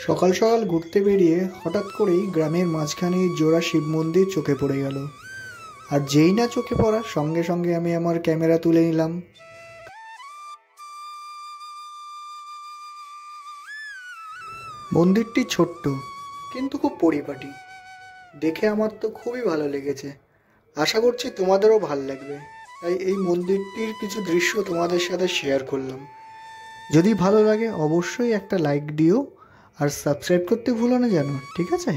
সকাল সকাল ঘুরতে বেরিয়ে হঠাৎ করেই গ্রামের মাঝখানে জোড়া শিব মন্দির চোখে পড়ে গেল। আর যেই না চোখে পড়ার সঙ্গে সঙ্গে আমি আমার ক্যামেরা তুলে নিলাম। মন্দিরটি ছোট্ট কিন্তু খুব পরিপাটি, দেখে আমার তো খুবই ভালো লেগেছে। আশা করছি তোমাদেরও ভালো লাগবে, তাই এই মন্দিরটির কিছু দৃশ্য তোমাদের সাথে শেয়ার করলাম। যদি ভালো লাগে অবশ্যই একটা লাইক দিও, আর সাবস্ক্রাইব করতে ভুলো না যেন, ঠিক আছে?